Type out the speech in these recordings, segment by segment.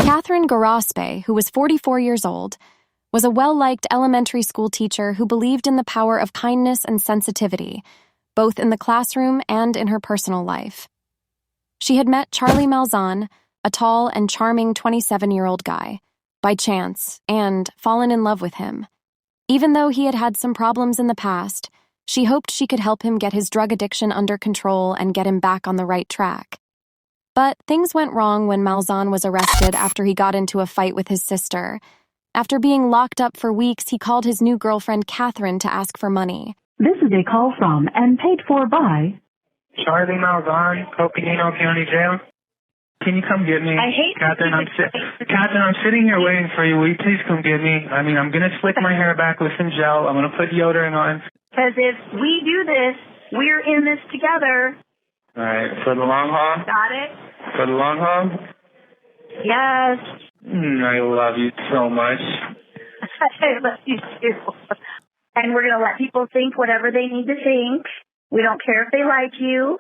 Cathryn Gorospe, who was 44 years old, was a well-liked elementary school teacher who believed in the power of kindness and sensitivity, both in the classroom and in her personal life. She had met Charlie Malzahn, a tall and charming 27-year-old guy, by chance, and fallen in love with him. Even though he had had some problems in the past, she hoped she could help him get his drug addiction under control and get him back on the right track. But things went wrong when Malzahn was arrested after he got into a fight with his sister. After being locked up for weeks, he called his new girlfriend Cathryn to ask for money. This is a call from and paid for by Charlie Malzahn, Coconino County Jail. Can you come get me? I hate Cathryn, Cathryn, I'm sitting here waiting for you. Will you please come get me? I mean, I'm going to slick my hair back with some gel. I'm going to put deodorant on. Because if we do this, we're in this together. All right, for the long haul? Got it? For the long haul? Yes. I love you so much. I love you too. And we're going to let people think whatever they need to think. We don't care if they like you.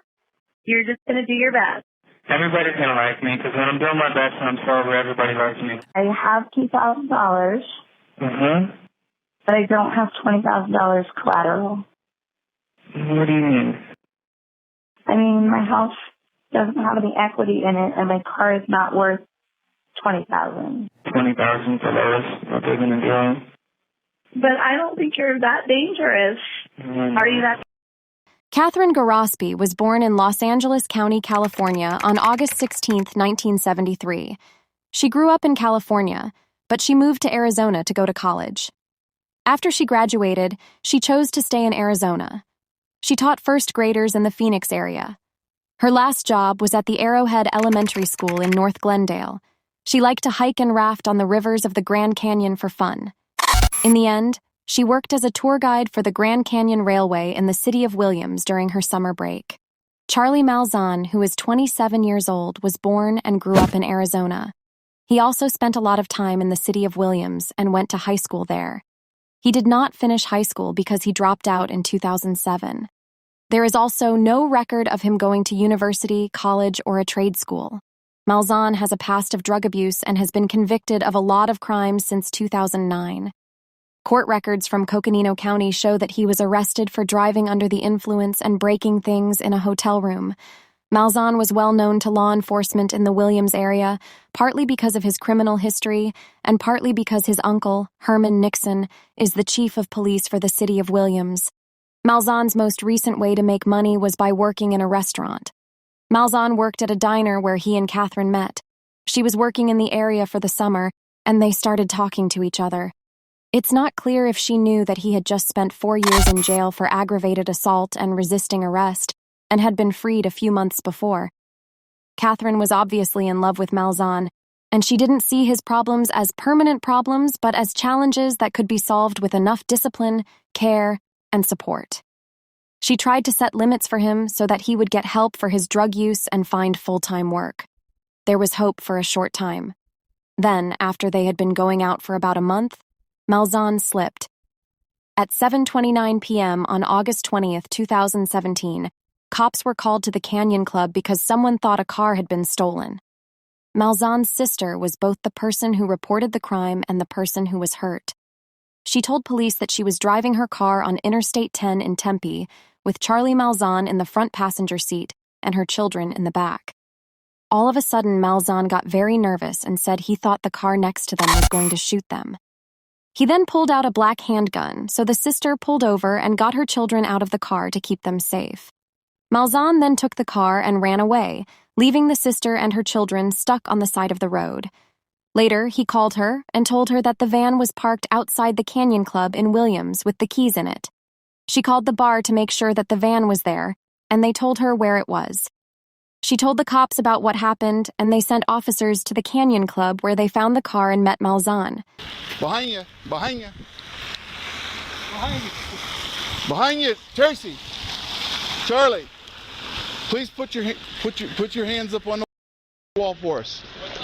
You're just going to do your best. Everybody's going to like me because when I'm doing my best and I'm sober, everybody likes me. I have $2,000. Mm-hmm. But I don't have $20,000 collateral. What do you mean? I mean, my house doesn't have any equity in it, and my car is not worth $20,000. $20,000 for those. What they're going to do? But I don't think you're that dangerous. Are you that? Cathryn Gorospe was born in Los Angeles County, California on August 16, 1973. She grew up in California, but she moved to Arizona to go to college. After she graduated, she chose to stay in Arizona. She taught first graders in the Phoenix area. Her last job was at the Arrowhead Elementary School in North Glendale. She liked to hike and raft on the rivers of the Grand Canyon for fun. In the end, she worked as a tour guide for the Grand Canyon Railway in the city of Williams during her summer break. Charlie Malzahn, who is 27 years old, was born and grew up in Arizona. He also spent a lot of time in the city of Williams and went to high school there. He did not finish high school because he dropped out in 2007. There is also no record of him going to university, college, or a trade school. Malzahn has a past of drug abuse and has been convicted of a lot of crimes since 2009. Court records from Coconino County show that he was arrested for driving under the influence and breaking things in a hotel room. Malzahn was well known to law enforcement in the Williams area, partly because of his criminal history and partly because his uncle, Herman Nixon, is the chief of police for the city of Williams. Malzahn's most recent way to make money was by working in a restaurant. Malzahn worked at a diner where he and Cathryn met. She was working in the area for the summer, and they started talking to each other. It's not clear if she knew that he had just spent 4 years in jail for aggravated assault and resisting arrest, and had been freed a few months before. Cathryn was obviously in love with Malzahn, and she didn't see his problems as permanent problems, but as challenges that could be solved with enough discipline, care, and support. She tried to set limits for him so that he would get help for his drug use and find full-time work. There was hope for a short time. Then, after they had been going out for about a month, Malzahn slipped. At 7:29 p.m. on August 20th, 2017, cops were called to the Canyon Club because someone thought a car had been stolen. Malzahn's sister was both the person who reported the crime and the person who was hurt. She told police that she was driving her car on Interstate 10 in Tempe with Charlie Malzahn in the front passenger seat and her children in the back. All of a sudden, Malzahn got very nervous and said he thought the car next to them was going to shoot them. He then pulled out a black handgun, so the sister pulled over and got her children out of the car to keep them safe. Malzahn then took the car and ran away, leaving the sister and her children stuck on the side of the road. Later, he called her and told her that the van was parked outside the Canyon Club in Williams with the keys in it. She called the bar to make sure that the van was there, and they told her where it was. She told the cops about what happened, and they sent officers to the Canyon Club where they found the car and met Malzahn. Behind you, behind you. Behind you. Behind you, Tracy. Charlie, please put your hands up on the wall for us.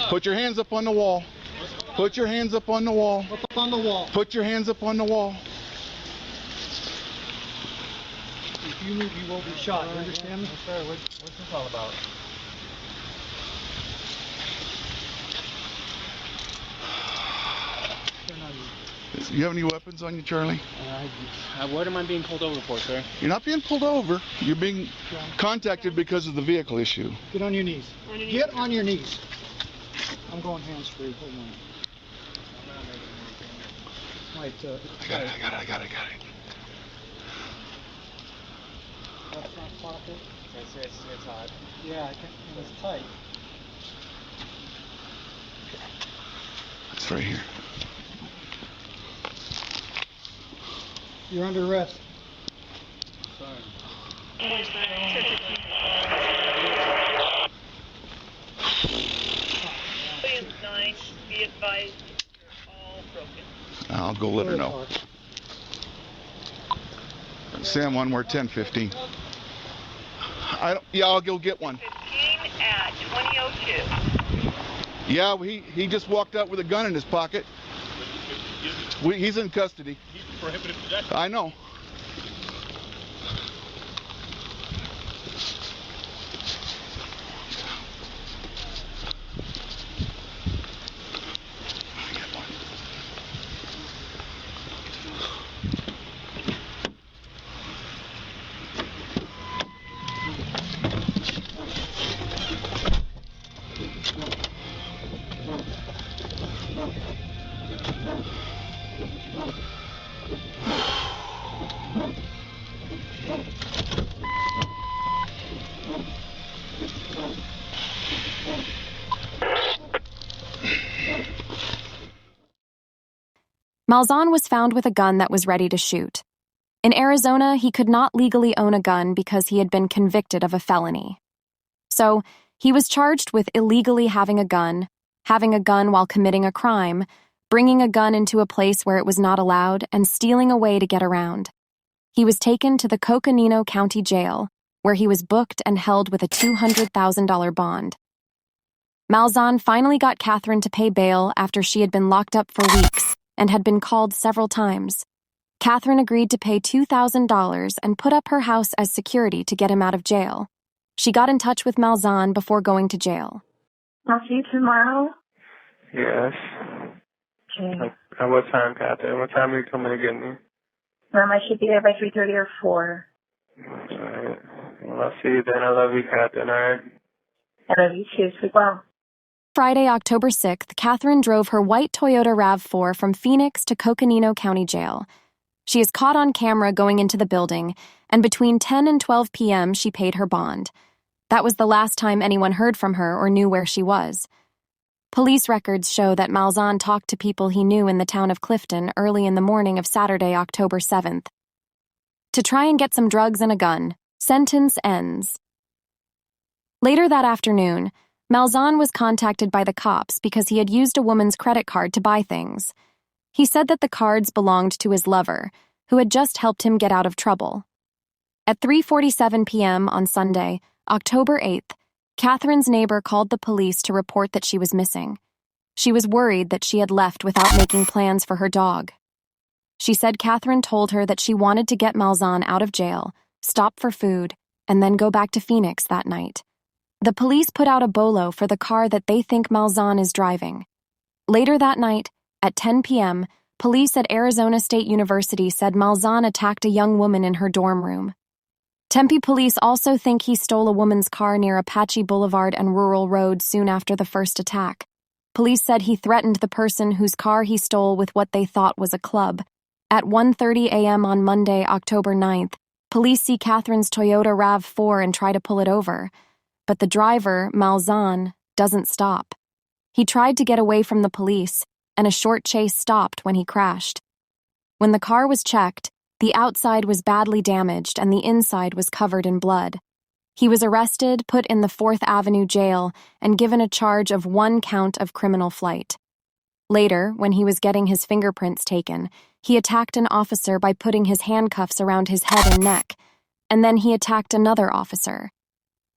Put your hands up on the wall. Put your hands up on the wall. Up on the wall. Put your hands up on the wall. If you move, you will be shot. You understand me? Sir, what's this all about? You have any weapons on you, Charlie? What am I being pulled over for, sir? You're not being pulled over. You're being contacted because of the vehicle issue. Get on your knees. Get on your knees. I'm going hands-free. Hold on. Wait, I got it. That's not pocket. It's hot. Yeah, it's tight. It's right here. You're under arrest. Sorry. Williams 9, be advised, you're all broken. I'll go let her know. Sam, one more 10-15. Yeah, I'll go get one. 15 at 20:02. Yeah, he just walked out with a gun in his pocket. He's in custody. He's prohibited possession. I know. Malzahn was found with a gun that was ready to shoot. In Arizona, he could not legally own a gun because he had been convicted of a felony. So, he was charged with illegally having a gun while committing a crime, bringing a gun into a place where it was not allowed, and stealing a way to get around. He was taken to the Coconino County Jail, where he was booked and held with a $200,000 bond. Malzahn finally got Cathryn to pay bail after she had been locked up for weeks and had been called several times. Cathryn agreed to pay $2,000 and put up her house as security to get him out of jail. She got in touch with Malzahn before going to jail. I'll see you tomorrow. Yes. Okay. At what time, Cathryn? What time are you coming to get me? I should be there by 3:30 or 4. Alright. Well, I'll see you then. I love you, Cathryn, alright? I love you too. Sleep well. Friday, October 6th, Cathryn drove her white Toyota RAV4 from Phoenix to Coconino County Jail. She is caught on camera going into the building, and between 10 and 12 p.m. she paid her bond. That was the last time anyone heard from her or knew where she was. Police records show that Malzahn talked to people he knew in the town of Clifton early in the morning of Saturday, October 7th. To try and get some drugs and a gun. Sentence ends. Later that afternoon, Malzahn was contacted by the cops because he had used a woman's credit card to buy things. He said that the cards belonged to his lover, who had just helped him get out of trouble. At 3:47 p.m. on Sunday, October 8th, Cathryn's neighbor called the police to report that she was missing. She was worried that she had left without making plans for her dog. She said Cathryn told her that she wanted to get Malzahn out of jail, stop for food, and then go back to Phoenix that night. The police put out a bolo for the car that they think Malzahn is driving. Later that night, at 10 p.m., police at Arizona State University said Malzahn attacked a young woman in her dorm room. Tempe police also think he stole a woman's car near Apache Boulevard and Rural Road soon after the first attack. Police said he threatened the person whose car he stole with what they thought was a club. At 1:30 a.m. on Monday, October 9th, police see Cathryn's Toyota RAV4 and try to pull it over. But the driver, Malzahn, doesn't stop. He tried to get away from the police, and a short chase stopped when he crashed. When the car was checked, the outside was badly damaged and the inside was covered in blood. He was arrested, put in the 4th Avenue jail, and given a charge of 1 count of criminal flight. Later, when he was getting his fingerprints taken, he attacked an officer by putting his handcuffs around his head and neck, and then he attacked another officer.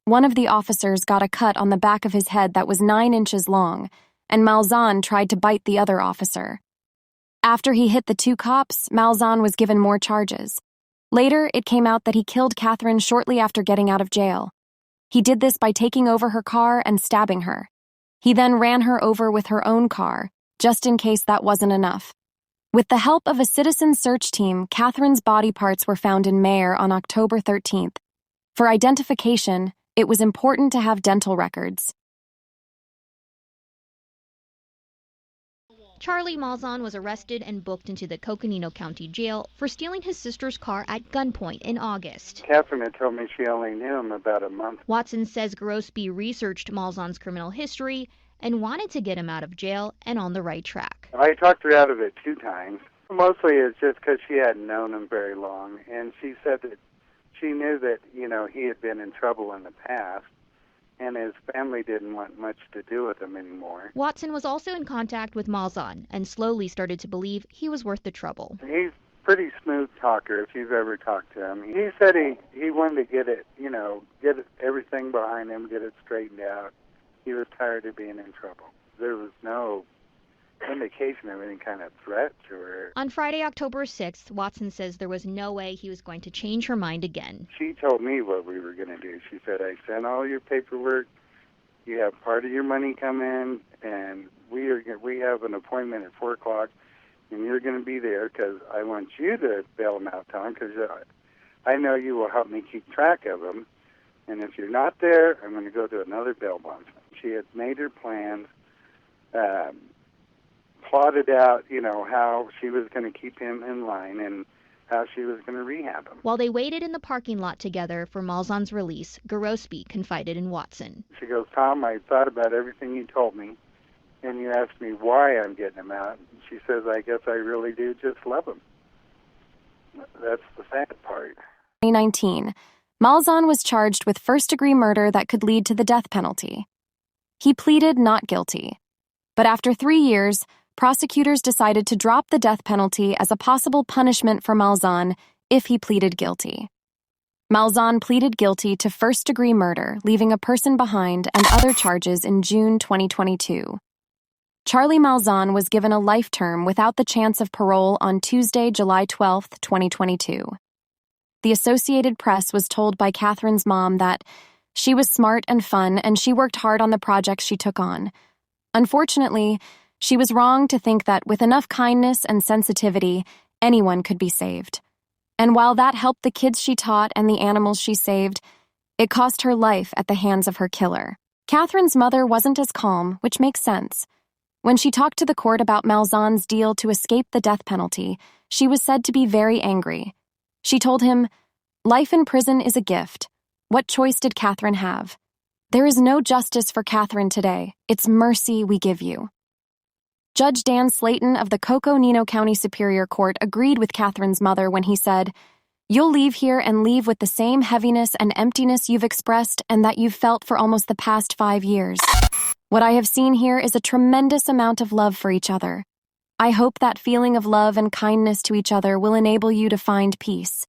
One of the officers got a cut on the back of his head that was 9 inches long, and Malzahn tried to bite the other officer. After he hit the 2 cops, Malzahn was given more charges. Later, it came out that he killed Cathryn shortly after getting out of jail. He did this by taking over her car and stabbing her. He then ran her over with her own car, just in case that wasn't enough. With the help of a citizen search team, Cathryn's body parts were found in Mayer on October 13th. For identification, it was important to have dental records. Charlie Malzahn was arrested and booked into the Coconino County Jail for stealing his sister's car at gunpoint in August. Cathryn had told me she only knew him about a month. Watson says Gorospe researched Malzahn's criminal history and wanted to get him out of jail and on the right track. I talked her out of it 2 times. Mostly it's just because she hadn't known him very long, and she said that she knew that, he had been in trouble in the past, and his family didn't want much to do with him anymore. Watson was also in contact with Malzahn and slowly started to believe he was worth the trouble. He's a pretty smooth talker if you've ever talked to him. He said he wanted to get it, get everything behind him, get it straightened out. He was tired of being in trouble. There was no indication of any kind of threat to her. On Friday, October 6th, Watson says there was no way he was going to change her mind again. She told me what we were going to do. She said, I sent all your paperwork. You have part of your money come in, and we have an appointment at 4 o'clock, and you're going to be there because I want you to bail him out, Tom, because I know you will help me keep track of him. And if you're not there, I'm going to go to another bail bondsman. She had made her plans, plotted out, how she was going to keep him in line and how she was going to rehab him. While they waited in the parking lot together for Malzahn's release, Gorospe confided in Watson. She goes, Tom, I thought about everything you told me, and you asked me why I'm getting him out. She says, I guess I really do just love him. That's the sad part. 2019, Malzahn was charged with first-degree murder that could lead to the death penalty. He pleaded not guilty. But after 3 years, prosecutors decided to drop the death penalty as a possible punishment for Malzahn if he pleaded guilty. Malzahn pleaded guilty to first-degree murder, leaving a person behind, and other charges in June 2022. Charlie Malzahn was given a life term without the chance of parole on Tuesday, July 12, 2022. The Associated Press was told by Cathryn's mom that she was smart and fun and she worked hard on the projects she took on. Unfortunately, she was wrong to think that with enough kindness and sensitivity, anyone could be saved. And while that helped the kids she taught and the animals she saved, it cost her life at the hands of her killer. Cathryn's mother wasn't as calm, which makes sense. When she talked to the court about Malzahn's deal to escape the death penalty, she was said to be very angry. She told him, "Life in prison is a gift. What choice did Cathryn have? There is no justice for Cathryn today. It's mercy we give you." Judge Dan Slayton of the Coconino County Superior Court agreed with Cathryn's mother when he said, "You'll leave here and leave with the same heaviness and emptiness you've expressed and that you've felt for almost the past 5 years. What I have seen here is a tremendous amount of love for each other. I hope that feeling of love and kindness to each other will enable you to find peace.